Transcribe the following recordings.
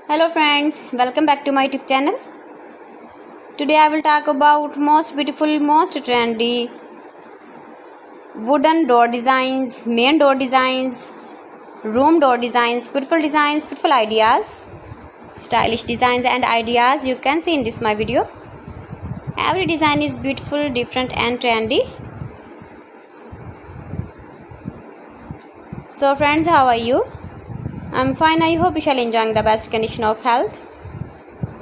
Hello friends, welcome back to my YouTube channel. Today I will talk about most beautiful, most trendy wooden door designs, main door designs, room door designs, beautiful ideas, stylish designs and ideas you can see in this my video. Every design is beautiful, different and trendy. So friends, how are you? I'm fine. I hope you shall enjoying the best condition of health.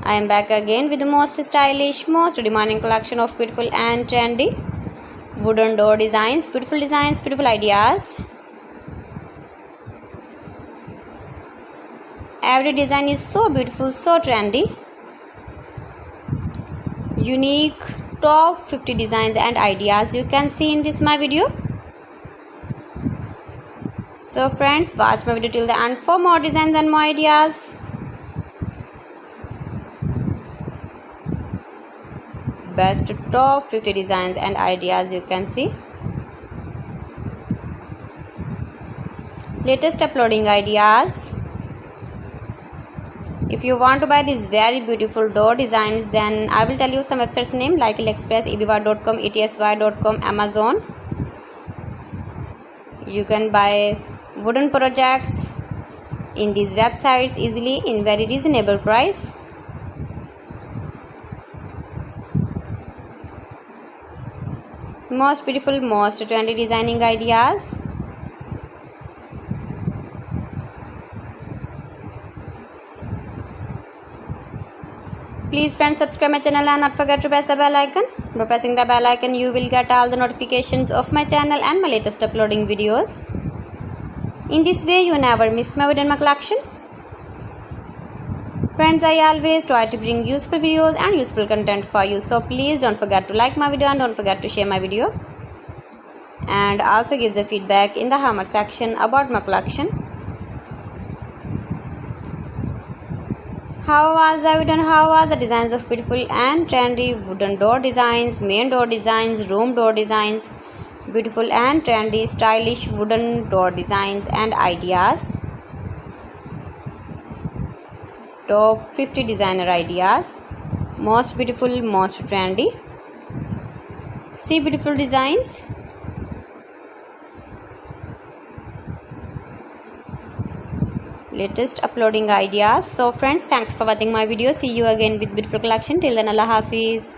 I am back again with the most stylish, most demanding collection of beautiful and trendy wooden door designs, beautiful ideas. Every design is so beautiful, so trendy. Unique top 50 designs and ideas you can see in this my video. So friends, watch my video till the end for more designs and more ideas. Best top 50 designs and ideas you can see. Latest uploading ideas. If you want to buy these very beautiful door designs, then I will tell you some websites name like AliExpress, eBay.com, etsy.com, Amazon. You can buy wooden projects in these websites easily in very reasonable price. Most beautiful, most trendy designing ideas. Please friends, subscribe my channel and not forget to press the bell icon. By pressing the bell icon you will get all the notifications of my channel and my latest uploading videos. In this way you never miss my video in my collection. Friends, I always try to bring useful videos and useful content for you. So please don't forget to like my video and don't forget to share my video. And also give the feedback in the comment section about my collection. How was the video and how was the designs of beautiful and trendy wooden door designs, main door designs, room door designs, beautiful and trendy stylish wooden door designs and ideas. Top 50 designer ideas. Most beautiful, most trendy. See beautiful designs. Latest uploading ideas. So friends, thanks for watching my video. See you again with beautiful collection. Till then, Allah Hafiz.